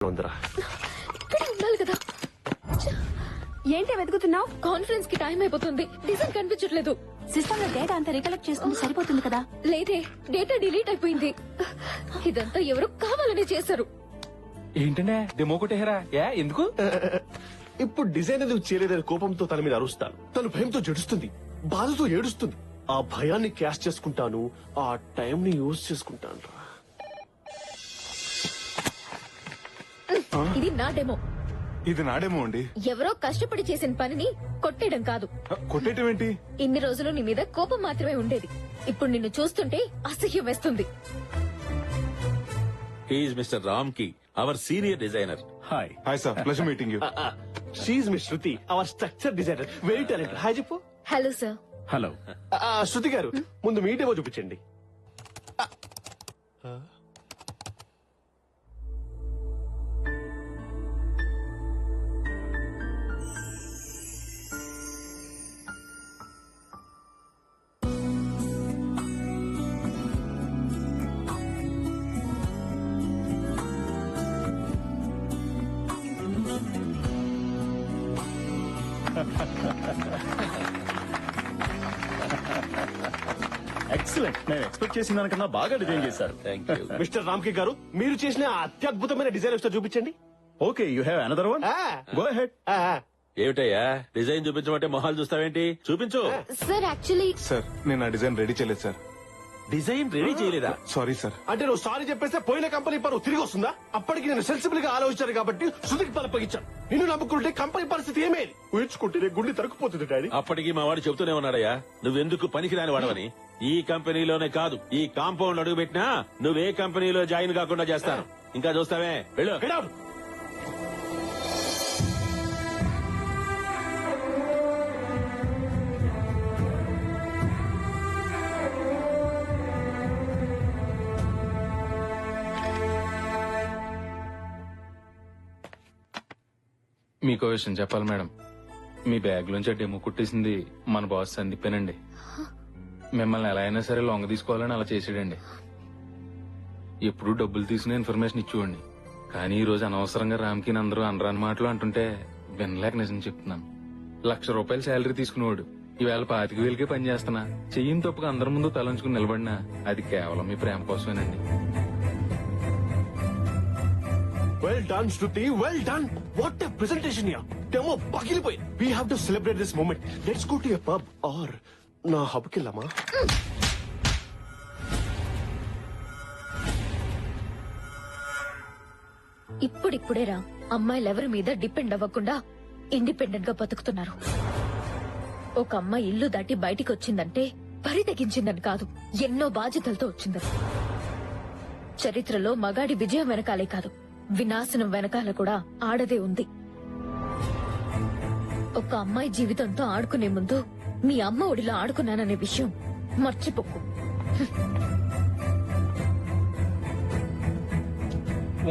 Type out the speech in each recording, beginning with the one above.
ఉందిరా. ఇక్కడ ఉండాలి కదా. ఏంటి వెతుకుతున్నావు? కాన్ఫరెన్స్ కి టైం అయిపోతుంది. డిజైన్ కనిపించట్లేదు. సిస్టమ్ లో డేటా అంతా రికలెక్ట్ చేసుకుంటే సరిపోతుంది కదా. లేదే, డేటా డిలీట్ అయిపోయింది. ఇదంతా ఎవరు కావాలని చేశారు. ఏంటంటే డెమో కొట్టేహరా? ఎందుకు? ఇప్పుడు డిజైన్ ఎందుకు చేయలేదని కోపంతో తన మీద అరుస్తాను. తను భయంతో జడుస్తుంది, బాధతో ఏడుస్తుంది. ఆ భయాన్ని క్యాష్ చేసుకుంటాను, ఆ టైం ని యూజ్ చేసుకుంటాను రా. ఇది నా డెమో. ఇది నాడేమో అండి. ఎవరో కష్టపడి చేసిన పనిని కొట్టేయడం కాదు. కొట్టేయటం ఏంటి? ఇన్ని రోజులు నీ మీద కోపం మాత్రమే ఉండేది. ఇప్పుడు నిన్ను చూస్తుంటే అసహ్యం వేస్తుంది. He is Mr. Ramki, our senior designer. Hi. Hi sir, pleasure meeting you. She miss Shruti, our structure designer, very talented. Hi చెప్పు. Hello sir. Hello. Shruti garu, ముందు మీ డెమో చూపించండి. ఎక్సలెంట్. నేను ఎక్స్పెక్ట్ చేసిన దానికన్నా బాగా డిజైన్ చేశారు. Thank you. మిస్టర్ రామ్కి గారు, మీరు చేసిన ఆ అత్యద్భుతమైన డిజైన్ ఒకసారి చూపించండి. Okay, you have another one. Go ahead. ఏమిటయ్యా డిజైన్ చూపించమంటే మొహాలు చూస్తావేంటి? చూపించు. సార్ యాక్చువల్లీ సార్, నేను ఆ డిజైన్ రెడీ చేయలేదు సార్. డిజైన్ రెడీ చేయలేదా? Sorry sir. అంటే నువ్వు సారీ చెప్పేస్తే పోయిన కంపెనీ పరువు తిరిగి వస్తుందా? అప్పటికి నేను సెన్సిబుల్ గా ఆలోచించాను కాబట్టి శృతికి పలపగించాను. నిన్ను నమ్ముకుంటే కంపెనీ పరిస్థితి ఏమేది? ఊహించుకుంటే గుండె తరుక్కుపోతుంది డాడీ. అప్పటికి మా వాడు చెబుతూనే ఉన్నాడయ్యా, నువ్వెందుకు పనికిరాని వాడవని. ఈ కంపెనీలోనే కాదు, ఈ కాంపౌండ్ అడుగు పెట్టినా నువ్వే కంపెనీలో జాయిన్ కాకుండా చేస్తాను. ఇంకా చూస్తావే, వెళ్ళు. Get out. మీకో విషయం చెప్పాలి మేడం. మీ బ్యాగ్ లోంచి డెమో కుట్టేసింది మన బాస్ సందీపేనండి. మిమ్మల్ని ఎలా అయినా సరే లొంగ తీసుకోవాలని అలా చేసాడండి. ఎప్పుడు డబ్బులు తీసుకునే ఇన్ఫర్మేషన్ ఇచ్చేవాడిని. కానీ ఈ రోజు అనవసరంగా రామ్కి అందరూ అనరాని మాటలు అంటుంటే వినలేక నిజం చెప్తున్నాను. ₹1,00,000 శాలరీ తీసుకునేవాడు ఈవేళ 25,000కే పని చేస్తున్నా. చెయ్యిని తప్పుగా అందరి ముందు తలంచుకుని నిలబడినా అది కేవలం మీ ప్రేమ కోసమేనండి. Well done, Shruti. Well done. What a presentation here. Demo పగిలిపోయింది. We have to celebrate this moment. Let's go to a pub or నా హబ్కి వెళ్దామా? ఇప్పుడిప్పుడేరా అమ్మాయిలు ఎవరి మీద డిపెండ్ అవ్వకుండా ఇండిపెండెంట్ గా బతుకుతున్నారు. ఒక అమ్మాయి ఇల్లు దాటి బయటికి వచ్చిందంటే పరి తెగించిందని కాదు, ఎన్నో బాధ్యతలతో వచ్చిందని. చరిత్రలో మగాడి విజయం వెనకాలే కాదు, వినాశనం వెనకాల కూడా ఆడదే ఉంది. ఒక అమ్మాయి జీవితంతో ఆడుకునే ముందు మీ అమ్మ ఒడిలో ఆడుకున్నాననే విషయం మర్చిపోకు.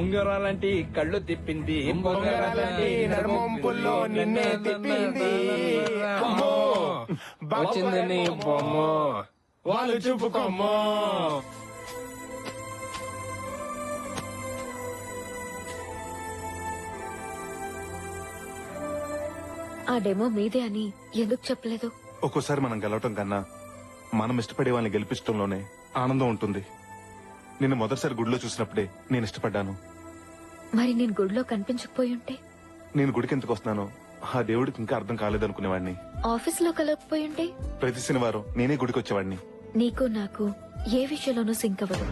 ఉంగరాలంటి కళ్ళు తిప్పింది, ఉంగరాలంటి నడుమొంపుల్లో నిన్నే తిప్పింది. అమ్మో వచ్చింది నీ బొమ్మ, వాళ్ళు చూపుకోమ్మో. ఆ డెమో మీదే అని ఎందుకు చెప్పలేదు? ఒక్కోసారి మనం గెలవటం కన్నా మనం ఇష్టపడే వాళ్ళని గెలిపించడంలోనే ఆనందం ఉంటుంది. నిన్ను మొదటిసారి గుడిలో చూసినప్పుడే నేను ఇష్టపడ్డాను. మరి నేను గుడిలో కనిపించకపోయి ఉంటే? నేను గుడికి ఎందుకు వస్తున్నానో ఆ దేవుడికి ఇంకా అర్థం కాలేదనుకునేవాడిని. ఆఫీస్ లో కలగకపోయి ఉంటే? ప్రతి శనివారం నేనే గుడికి వచ్చేవాడిని. నీకు నాకు ఏ విషయంలోనూ సింక్ అవ్వదు.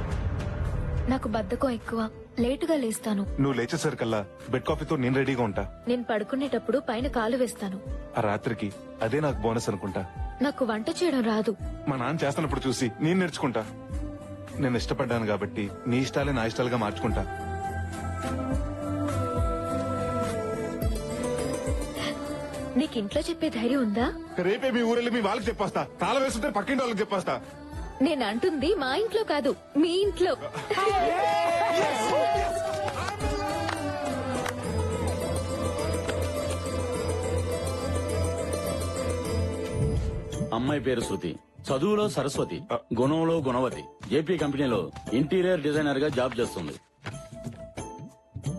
నాకు బద్ధకం ఎక్కువ, లేటుగా లేస్తాను. నువ్వు లేచేసరికల్లా బెడ్ కాఫీతో నేను రెడీగా ఉంటా. నేను పడుకునేటప్పుడు పైన కాలు వేస్తాను. ఆ రాత్రికి అదే నాకు బోనస్ అనుకుంటా. నాకు వంట చేయడం రాదు. మా నాన్న చేస్తున్నప్పుడు చూసి నేను నేర్చుకుంటా. నేను ఇష్టపడ్డాను కాబట్టి నీ ఇష్టాలే నా ఇష్టాలుగా మార్చుకుంటా. నీకు ఇంట్లో చెప్పే ధైర్యం ఉందా? రేపే మీ ఊరెళ్ళి మీ వాళ్ళకి చెప్పేస్తా. తాళం వేస్తుంటే పక్కింటి వాళ్ళకి చెప్పేస్తా. నేను అంటుంది మా ఇంట్లో కాదు, మీ ఇంట్లో. అమ్మాయి పేరు శృతి, చదువులో సరస్వతి, గుణంలో గుణవతి. ఏపీ కంపెనీలో ఇంటీరియర్ డిజైనర్ గా జాబ్ చేస్తుంది.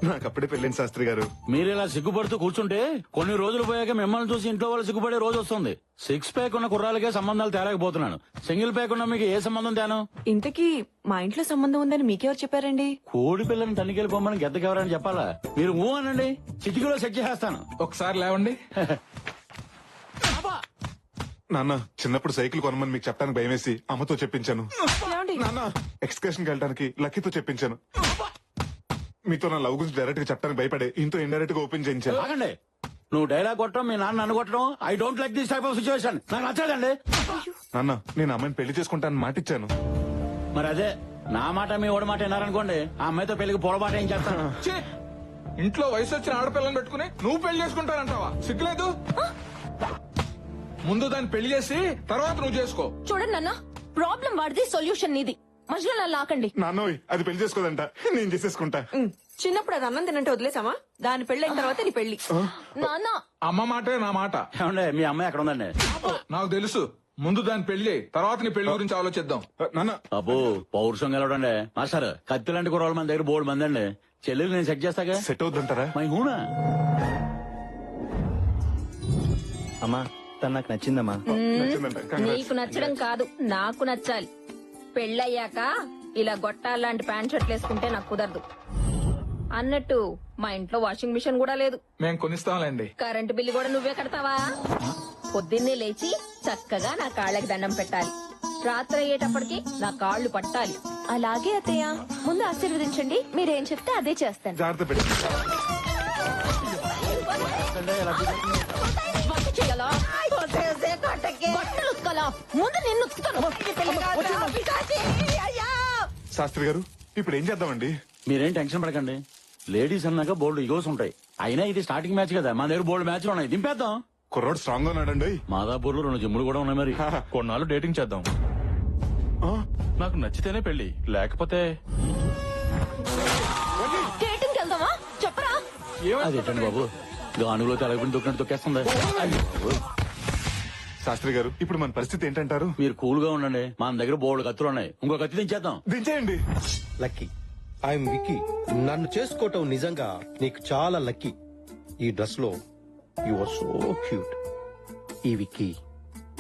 నాకు అప్పుడే పెళ్ళింది శాస్త్రి గారు. మీరు ఇలా సిగ్గుపడుతూ కూర్చుంటే కొన్ని రోజులు పోయాక మిమ్మల్ని చూసి ఇంట్లో వాళ్ళు సిగ్గుపడే రోజు వస్తుంది. 6 ప్యాక్ ఉన్న కుర్రాలకే సంబంధాలు తేలేకపోతున్నాను. సింగిల్ ప్యాక్ ఉన్న మీకు ఏ సంబంధం తేను? ఇంతకీ మా ఇంట్లో సంబంధం ఉందని మీకెవరు చెప్పారండి? కోడి పిల్లని తనికెళ్ళిపోమని గెద్దకెవరని చెప్పాలా? మీరు ఊ అనండి, చిటికలో సెట్ చేసేస్తాను. ఒకసారి లేవండి. నాన్న చిన్నప్పుడు సైకిల్ కొనమని మీకు చెప్పడానికి భయమేసి అమ్మతో చెప్పించాను. నాన్న ఎక్స్కర్షన్ కి వెళ్ళడానికి లక్కీతో చెప్పించాను. మీతో నా లవ్ గురించి డైరెక్ట్ గా చెప్పడానికి భయపడే ఇంతో ఇండైరెక్ట్ గా ఓపెన్ చేయించాను. ఆగండి, నువ్వు డైలాగ్ కొట్టడం, మీ నాన్న నన్ను కొట్టడం, I don't like this type of situation. నాకు నచ్చదండి. నాన్న నేను అమ్మాయిని పెళ్లి చేసుకుంటానని మాట ఇచ్చాను. మరి అదే నా మాట మీ ఓడి మాట విన్నారనుకోండి, ఆ అమ్మాయితో పెళ్లికి పొరపాటు ఏం చేస్తాను. ఛీ! ఇంట్లో వయసు వచ్చిన ఆడపిల్లని పెట్టుకుని నువ్వు పెళ్లి చేసుకుంటానంటావా? సిగ్గులేదు? ముందు దాన్ని పెళ్లి చేసి తర్వాత నువ్వు చేసుకో. చూడండి నాన్న, ప్రాబ్లం వాడిది, సొల్యూషన్ నీది. మధ్యలో నన్ను లాకండి. నాన్నోయ్ అది పెళ్లి చేసుకోదంట, నేను చేసేసుకుంటా. చిన్నప్పుడు అది అన్నం తినంటే వదిలేసామా? దాని పెళ్ళైన తర్వాత నీ పెళ్లి. నాన్న, అమ్మ మాటే నా మాట. ఏమండే మీ అమ్మాయి ఎక్కడ ఉందండి? నాకు తెలుసు. ముందు దాన్ని పెళ్లి చేయి, తర్వాత నీ పెళ్లి గురించి ఆలోచిద్దాం. నాన్న అబ్బో పౌరుషం గెలవడండి. మాస్టర్ కత్తి లాంటి కుర్రాళ్ళు మన దగ్గర బోర్డు మంది అండి. చెల్లెలు నేను సెట్ చేస్తాగా. సెట్ అవుతుంటారా? మై హూనా అమ్మా తను నాకు నచ్చిందమ్మా. నచ్చిందంట. Congrats. నీకు నచ్చడం కాదు, నాకు నచ్చాలి. పెళ్ళయ్యాక ఇలా గొట్టాలాంటి ప్యాంట్ షర్ట్లు వేసుకుంటే నాకు కుదరదు. అన్నట్టు మా ఇంట్లో వాషింగ్ మిషన్ కూడా లేదు. మేం కొనిస్తాంలేండి. కరెంటు బిల్లు కూడా నువ్వే కడతావా? పొద్దున్నే లేచి చక్కగా నా కాళ్ళకి దండం పెట్టాలి. రాత్రి అయ్యేటప్పటికి నా కాళ్ళు పట్టాలి. అలాగే అత్తయ్య, ముందు ఆశీర్వదించండి. మీరేం చెప్తే అదే చేస్తాను. జాగ్రత్త పెట్టి వంట చేయాలా? బట్టలు ఉతకాలా? ముందు నిన్ను ఉతుకుతాను. శాస్త్రి గారు ఇప్పుడు ఏం చేద్దామండి? మీరేం టెన్షన్ పడకండి. లేడీస్ అన్నాక బోల్డ్ ఇగోస్ ఉంటాయి. అయినా ఇది స్టార్టింగ్ మ్యాచ్ కదా, మన దగ్గర బోల్డ్ మ్యాచ్లు ఉన్నాయి. దింపేద్దాం. కుర్రోడు స్ట్రాంగ్ గా ఉన్నాడండి. మాదాపూర్ లో 2 జిమ్ములు కూడా ఉన్నాయి. మరి కొన్నాళ్ళు డేటింగ్ చేద్దాం. నాకు నచ్చితేనే పెళ్లి, లేకపోతే డేటింగ్ వెళ్దామా? చెప్పరా? అదేంటండి బాబు, గానుగులో తెలగకుండా దొక్కినట్టు తొక్కేస్తుంది. శాస్త్రి గారు ఇప్పుడు మన పరిస్థితి ఏంటంటారు? మీరు కూల్ గా ఉండండి. మన దగ్గర బోల్డ్ కత్తులు ఉన్నాయి. ఇంకో కత్తి దించేద్దాం. దించేయండి. లక్కీ ఐఎమ్ విక్కీ. నన్ను చేసుకోవటం నిజంగా నీకు చాలా లక్కీ. ఈ డ్రెస్ లో యు ఆర్ సో క్యూట్. ఈ విక్కీ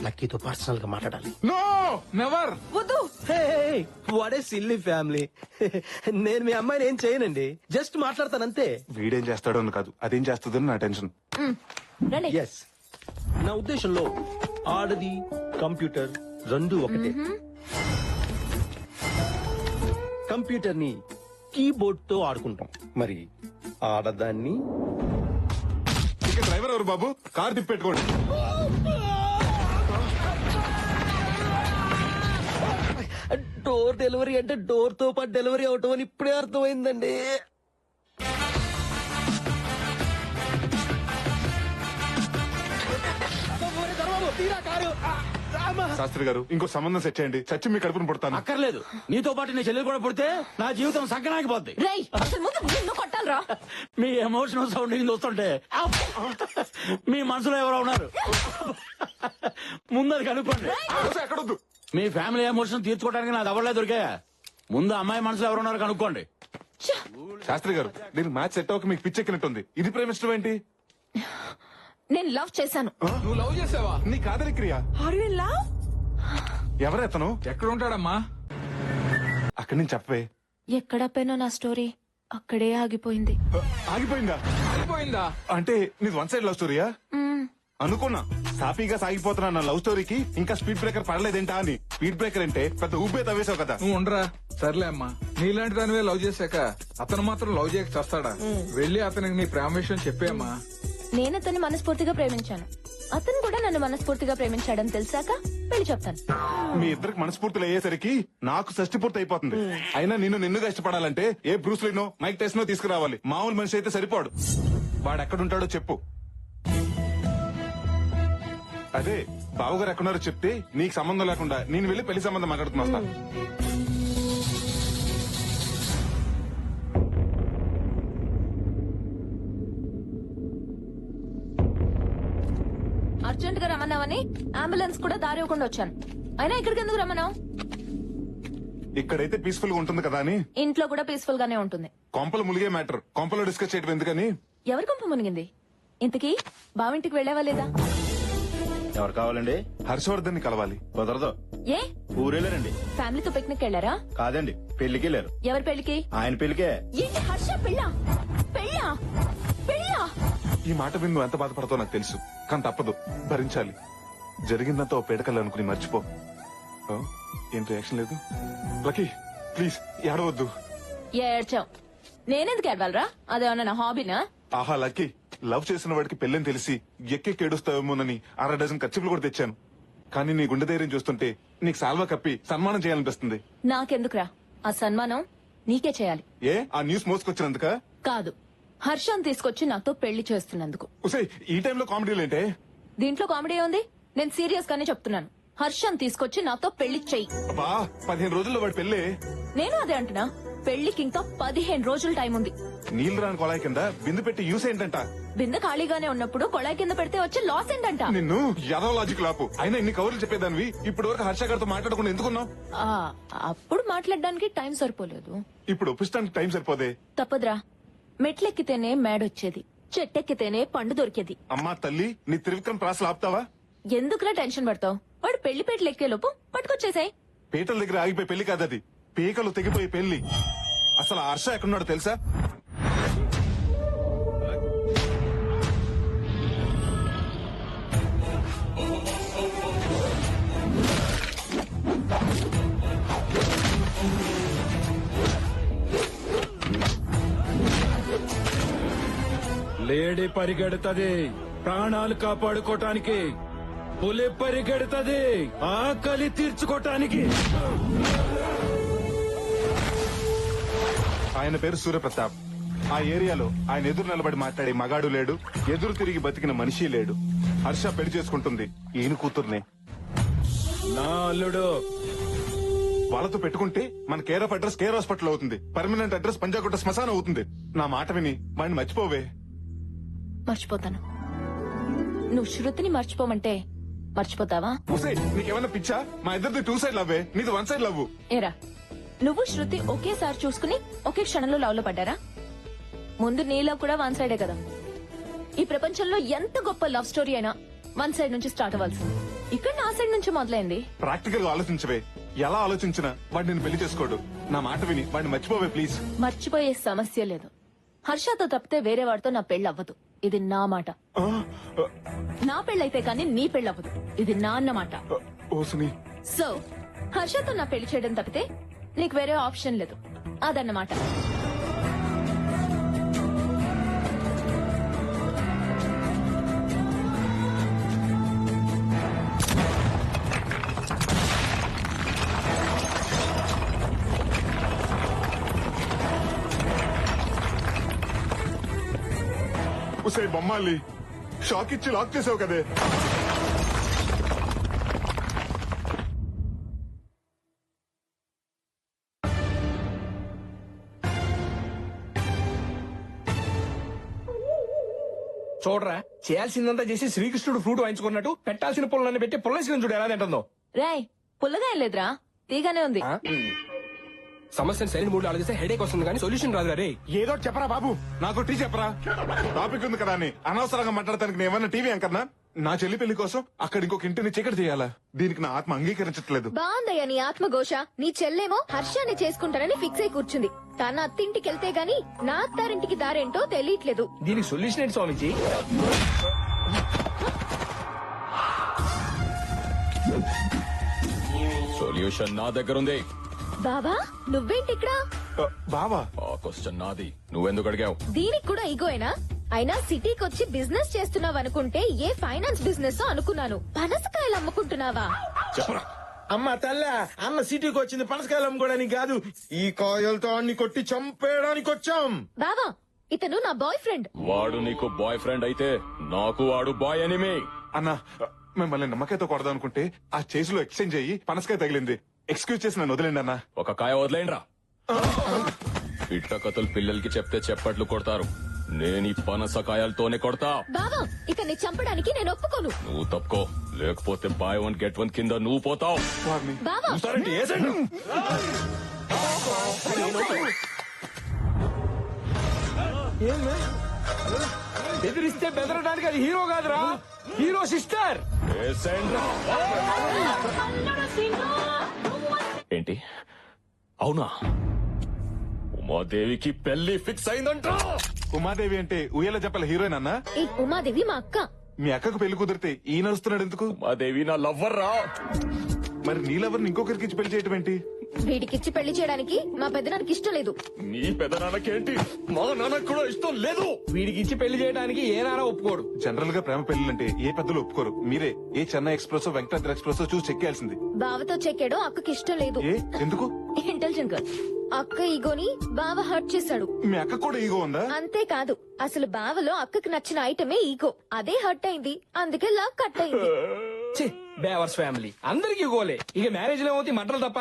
లక్కీతో పర్సనల్ గా మాట్లాడాలి. No never. వద్దు. What a silly family. నేను మీ అమ్మాయిని ఏం చేయనండి, జస్ట్ మాట్లాడతానంతే. వీడేం చేస్తాడో అని కాదు, అదేం చేస్తుందని నా టెన్షన్. రండి. ఎస్, నా ఉద్దేశంలో ఆడది కంప్యూటర్ రెండు ఒకటే. కంప్యూటర్ ని కీబోర్డ్ తో ఆడుకుంటాం, మరి ఆడదాన్ని ఇక డ్రైవర్ ఎవరు బాబు? కార్ తిప్పెట్టుకోండి. డోర్ డెలివరీ అంటే డోర్ తో పాటు డెలివరీ అవటం అని ఇప్పుడే అర్థమైందండి. శాస్త్రి గారు ఇంకో సంబంధం సెట్ చేయండి, చచ్చి మీ కడుపును పుడతాను. అక్కర్లేదు, నీతో పాటు నీ చెల్లెలు కూడా పుడితే నా జీవితం సంకనాగిపోద్ది. రేయ్, అసలు ముందు నిన్ను కొట్టాలరా? మీ ఎమోషనల్ సౌండింగ్ చూస్తుంటే మీ మనసులో ఎవరో ఉన్నారు. ముందు అది కనుక్కోండి. ఎక్కడొద్దు. మీ ఫ్యామిలీ ఎమోషన్ తీర్చుకోవడానికి నాది ఎవరలే దొరికాయా? ముందు అమ్మాయి మనసులో ఎవరు ఉన్నారు కనుక్కోండి. శాస్త్రి గారు దీనికి మ్యాచ్ సెట్ అవ్వక మీకు పిచ్చెక్కినట్టుంది. ఇది ప్రేమిష్టం ఏంటి? నేను లవ్ చేశాను. నువ్వు లవ్ చేసావా? నీ కాదలి క్రియ. Are you in love? ఎవరెతను? ఎక్కడ ఉంటాడమ్మా? అక్కడి నుంచి చెప్పవే. ఎక్కడ పోయినా నా స్టోరీ అక్కడే ఆగిపోయింది. ఆగిపోయిందా? అయిపోయిందా? అంటే నీది 1 సైడ్ లవ్ స్టోరీయా? అనుకున్నా సాఫీగా సాగిపోతున్నా నా లవ్ స్టోరీకి ఇంకా స్పీడ్ బ్రేకర్ పడలేదేంటా అని. స్పీడ్ బ్రేకర్ అంటే పెద్ద ఊపే తవ్వేశావు కదా. నువ్వు ఉండరా. సర్లే అమ్మా, నీలాంటి దానివే లవ్ చేశాక అతను మాత్రం లవ్ చేయక చస్తాడా? వెళ్ళి అతనికి నీ ప్రేమ విషయం చెప్పేమ్మా. నేను అతన్ని మనస్ఫూర్తిగా ప్రేమించాను, అతను కూడా నన్ను మనస్ఫూర్తిగా ప్రేమించాడని తెలిసాక పెళ్లి చెప్తాను. మీ ఇద్దరికి మనస్ఫూర్తులు అయ్యేసరికి నాకు షష్టి పూర్తి అయిపోతుంది. అయినా నిన్నుగా ఇష్టపడాలంటే ఏ బ్రూస్లీనో మైక్ టెస్ట్నో తీసుకురావాలి. మామూలు మనిషి అయితే సరిపోడు. వాడు ఎక్కడుంటాడో చెప్పు. అదే బావగారు ఎక్కడున్నారో చెప్తే నీకు సంబంధం లేకుండా నేను వెళ్ళి పెళ్లి సంబంధం మాట్లాడుతున్నా వస్తాను. అర్జెంట్ గా రమ్మన్నావని అంబులెన్స్ కూడా దారి ఇవ్వకుండా వచ్చాను. అయినా ఇక్కడికి ఎందుకు రమ్మన్నావు? ఇక్కడైతే పీస్ఫుల్ గా ఉంటుంది కదా అని. ఇంట్లో కూడా పీస్ఫుల్ గానే ఉంటుంది. కొంపలు ములిగే మ్యాటర్ కొంపలో డిస్కస్ చేయడం ఎందుకని. ఎవరి కొంప మునిగింది ఇంతకీ? బావింటికి వెళ్ళావా లేదా? ఎవరు కావాలండి? హర్షవర్ధన్ ని కలవాలి. కుదరదు. ఏ ఊరెళ్ళారండి. ఫ్యామిలీతో పిక్నిక్ వెళ్ళారా? కాదండి, పెళ్లికి వెళ్ళారు. ఎవరి పెళ్లికి? ఆయన పెళ్లికే. ఏంటి హర్ష పెళ్ళా? పెళ్ళా? పెళ్ళా? ఈ మాట విని నువ్వు ఎంత బాధపడతావు నాకు తెలుసు, కానీ తప్పదు, భరించాలి. జరిగిందంతా ఓ పేడకల్లా అనుకుని మర్చిపో. ఆ, ఏం రియాక్షన్ లేదు? లక్కీ ప్లీజ్ ఏడవద్దు. ఏడ్చావు. నేనెందుకు ఏడవాలరా? అదేమన్నా నా హాబీనా? ఆహా లక్కీ, లవ్ చేసిన వాడికి పెళ్ళని తెలిసి ఎక్కెక్కి ఏడుస్తావేమోనని 6 డజన్ ఖర్చులు కూడా తెచ్చాను. కానీ నీ గుండె ధైర్యం చూస్తుంటే నీకు సాల్వా కప్పి సన్మానం చేయాలనిపిస్తుంది. నాకెందుకురా ఆ సన్మానం? నీకే చేయాలి. ఏ ఆ న్యూస్ మోసుకొచ్చినందుక? కాదు, హర్షం తీసుకొచ్చి నాతో పెళ్లి చేస్తున్నందుకు. ఉసే ఈ టైంలో కామెడీలేంటే? దీంట్లో కామెడీ ఉంది? నేను సీరియస్ గానే చెప్తున్నాను. హర్షం తీసుకొచ్చి నాతో పెళ్లి చెయ్యి. అబ్బా 15 రోజుల్లో వాడి పెళ్ళే. నేను అదే అంటున్నా, పెళ్లికి ఇంకా 15 రోజులు టైం ఉంది. నీళ్లు రాని కొలాయి కింద బిందు పెట్టి యూస్ ఏంటంట? బిందె ఖాళీగానే ఉన్నప్పుడు కొళాయి కింద పెడితే వచ్చే లాస్ ఏంటంట? నిన్ను యాదవ లాజిక్ లాపు. అయినా ఇన్ని కవర్లు చెప్పేదానివి ఇప్పటి వరకు హర్ష గారితో మాట్లాడకుండా ఎందుకున్నావు? ఆ, అప్పుడు మాట్లాడడానికి టైం సరిపోలేదు. ఇప్పుడు ఒప్పిస్తానికి టైం సరిపోదే. తప్పదురా, మెట్లెక్కితేనే మేడొచ్చేది, చెట్టెక్కితేనే పండు దొరికేది. అమ్మా తల్లి, నీ త్రివిక్రమ్ ప్రాసలు ఆపుతావా? ఎందుకురా టెన్షన్ పడతావు? వాడు పెళ్లి పేటలు ఎక్కే లోపు పట్టుకొచ్చేసాయి. పీటల దగ్గర ఆగిపోయి పెళ్లి కాదది, పీకలు తెగిపోయి పెళ్లి. అసలు ఆ హర్ష ఎక్కడున్నాడో తెలుసా? లేడీ పరిగెడుతుంది ప్రాణాలు కాపాడుకోటానికి, పులి పరిగెడుతుంది ఆకలి తీర్చుకోటానికి. ఆయన పేరు సూర్యప్రతాప్. ఆ ఏరియాలో ఆయన ఎదురు నిలబడి మాట్లాడే మగాడు లేడు, ఎదురు తిరిగి బతికిన మనిషి లేడు. హర్ష పెళ్లి చేసుకుంటుంది ఈయన కూతుర్నే. నా అల్లుడు. వాళ్ళతో పెట్టుకుంటే మన care of address care hospital అవుతుంది, పర్మనెంట్ అడ్రస్ పంజాగుట్ట శ్మశానం అవుతుంది. నా మాట విని వాడిని మర్చిపోవే. మర్చిపోతాను. నువ్వు శృతిని మర్చిపోమంటే మర్చిపోతావా? ఉసే నీకేమన్నా పిచ్చా? మా ఇద్దరిది 2 సైడ్ లవ్వే, నీది 1 సైడ్ లవ్. ఏరా, నువ్వు శృతి ఒకేసారి చూసుకుని ఒకే క్షణంలో లవ్ లో పడ్డారా? ముందు నీ లవ్ కూడా 1 సైడే కదా. ఈ ప్రపంచంలో ఎంత గొప్ప లవ్ స్టోరీ అయినా 1 సైడ్ నుంచి స్టార్ట్ అవ్వాల్సింది. ఇక్కడ నా సైడ్ నుంచి మొదలైంది. ప్రాక్టికల్ గా ఆలోచించవే. ఎలా ఆలోచించినా వాడు నేను పెళ్లి చేసుకోడు. నా మాట విని వాడిని మర్చిపోవే ప్లీజ్. మర్చిపోయే సమస్య లేదు. హర్షతో తప్పితే వేరే వాడితో నా పెళ్లి అవ్వదు. ఇది నా మాట. నా పెళ్ళైతే కానీ నీ పెళ్లి అవ్వదు. ఇది నా అన్నమాట. ఓసుని, సో హర్షతో నా పెళ్లి చేయడం తప్పితే నీకు వేరే ఆప్షన్ లేదు. అదన్నమాట. ఉసే బొమ్మాలి, షాక్ ఇచ్చి లాక్ చేసావు కదే. చూడరా, చేయాల్సిందంతా చేసి శ్రీకృష్ణుడు ఫ్రూట్ వాయించుకున్నట్టు పెట్టాల్సిన పుల్లన్ని పెట్టి పుల్లేసిన చూడు ఎలా తింటుందో. రాయ్, పుల్లగా ఏం లేదురా, తీగానే ఉంది. సమస్యను సరైన మూడు ఆలోచిస్తే హెడేక్ వస్తుంది కానీ సొల్యూషన్ రాదు రే. ఏదో చెప్పరా బాబు, నాకు టీ చెప్పరా. టాపిక్ ఉంది కదా అని అనవసరంగా మాట్లాడటానికి నేను ఏమన్నా టీవీ అంకర్నా? నా చెల్లి పెళ్లి కోసం అక్కడ ఇంకొక ఇంటిని చీకటి చేయాలా? దీనికి నా ఆత్మ అంగీకరించట్లేదు. బాగుందయ్యా నీ ఆత్మఘోష. నీ చెల్లేమో హర్షాన్ని చేసుకుంటానని ఫిక్స్ అయి కూర్చుంది. తన అత్తింటికి వెళ్తే గాని నా అత్తారింటికి దారేంటో తెలియట్లేదు. దీనికి సొల్యూషన్ ఏంటి స్వామిజీ? సొల్యూషన్ నా దగ్గర ఉంది. బావా నువ్వేంటి ఇక్కడ? బావా, ఆ క్వశ్చన్ నాది, నువ్వెందుకు అడిగావు? దీనికి కూడా ఈగోయేనా? అయినా సిటీకి వచ్చి బిజినెస్ చేస్తున్నావు అనుకుంటే ఏ ఫైనాన్స్ బిజినెస్ అనుకున్నాను. పనసకాయలు అమ్ముకుంటున్నావా? చెప్పరా. అమ్మ తల్ల, అన్న సిటీకి వచ్చింది పనసకాయలు అమ్ముకోవడానికి కాదు, ఈ కాయలతో అన్ని కొట్టి చంపేయడానికి వచ్చాం. బావా ఇతను నా బాయ్ ఫ్రెండ్. వాడు నీకు బాయ్ ఫ్రెండ్ అయితే నాకు వాడు బాయ్ ఎనిమి. అన్నా మిమ్మల్ని నమ్మకాయతో కొడదాం అనుకుంటే ఆ చేతిలో ఎక్స్చేంజ్ అయ్యి పనసకాయ తగిలింది. ఎక్స్క్యూజ్ చేసి నన్ను వదిలేండి అన్నా. ఒక కాయ వదిలేండ్రా. ఇట్ట కథలు పిల్లలకి చెప్తే చెప్పట్లు కొడతారు. నేను ఈ పనసకాయలతోనే కొడతా. బావా ఇతన్ని చంపడానికి నేను ఒప్పుకోను. నువ్వు తప్పుకో, లేకపోతే బాయ్ 1 గెట్ 1 కింద నువ్వు పోతావు. బావా బెదిరిస్తే బెదరడానికి అది హీరో కాదురా, హీరో సిస్టర్. ఏంటి అవునా? ఉమాదేవికి పెళ్లి ఫిక్స్ అయిందంట. ఉమాదేవి అంటే ఉయ్యాల చెప్పల హీరోయిన్ అన్న. ఈ ఉమాదేవి మా అక్క. మీ అక్కకు పెళ్లి కుదిరితే ఈ నడుస్తున్నాడు ఎందుకు? ఉమాదేవి నా లవ్వర్ రా. మరి నీలెవరిని ఇంకొకరికి ఇచ్చి పెళ్లి చేయటం ఏంటి? వీడికిచ్చి పెళ్లి చేయడానికి మా పెద్దనానికి ఇష్టం లేదు. నీ పెదనాన్నకేంటి, మా నాన్నకు కూడా ఇష్టం లేదు. వీడికి ఇచ్చి పెళ్లి చేయడానికి ఏ నాన్న ఒప్పుకోడు. జనరల్ గా ప్రేమ పెళ్లిలంటే ఏ పెద్దలు ఒప్పుకోరు. మీరే ఏ చెన్నై ఎక్స్ప్రెస్ వెంకటాద్రి ఎక్స్ప్రెస్ చూసి చెక్కేయాల్సింది. బావతో చెక్కాడో అక్కకి ఇష్టం లేదు. ఏ ఎందుకు? Intelligent girl. అక్క ఈగోని బావ హర్ట్ చేశాడు. మీ అక్క కూడా ఈగో ఉందా? అంతేకాదు, అసలు బావలో అక్కకి నచ్చిన ఐటమే ఈగో. అదే హర్ట్ అయింది, అందుకే లవ్ కట్ అయింది. బేవర్స్ ఫ్యామిలీ అందరికి గోలే. ఇక మ్యారేజ్ లో ఏమవుతాయి మంటలు తప్ప.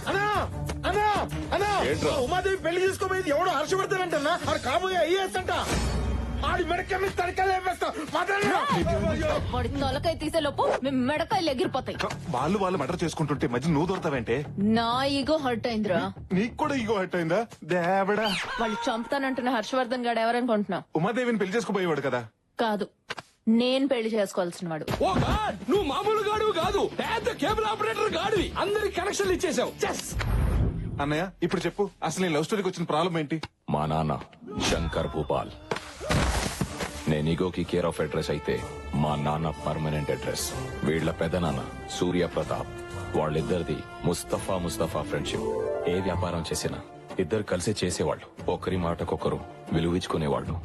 అన్నా అన్నా అన్నా, ఉమాదేవి పెళ్లి చేసుకోబోయేది ఎవడో హర్షపడతానంటన్నా. ఆడు కాబోయే ఐఏఎస్ అంట. ఆడి మెడకమ్మి తడకలు వేస్తా. వాడి తొలకాయ తీసే లోపు మీ మెడకాయలు ఎగిరిపోతాయి. వాళ్ళు మర్డర్ చేసుకుంటుంటే మధ్య నువ్వు దొరతావంటే? నా ఈగో హర్ట్ అయిందిరా. నీకు కూడా ఈగో హట్ అయిందా? దేవడా, వాళ్ళు చంపుతానంటున్న హర్షవర్ధన్ గాడు ఎవరనుకుంటున్నావు? ఉమాదేవిని పెళ్లి చేసుకోబోయేవాడు కదా. కాదు, నేను పెళ్లి చేసుకోవాల్సిన వాడు. ఓ గాడ్, నువ్వు మామూలు గాడు కాదు, పెద్ద కేబుల్ ఆపరేటర్ గాడివి. అందరికి కనెక్షన్లు ఇచ్చేసావు. అన్నయ్య ఇప్పుడు చెప్పు, అసలు నీ లవ్ స్టోరీకి వచ్చిన ప్రాబ్లం ఏంటి? మా నాన్న శంకర్ భూపాల్. నేను ఈగోకి కేర్ ఆఫ్ అడ్రస్ అయితే మా నాన్న పర్మనెంట్ అడ్రస్. వీళ్ల పెదనాన్న సూర్య ప్రతాప్. వాళ్ళిద్దరిది ముస్తఫా ఫ్రెండ్షిప్. ఏ వ్యాపారం చేసినా ఇద్దరు కలిసి చేసేవాళ్ళు. ఒకరి మాటకొకరు విలువించుకునేవాళ్ళు.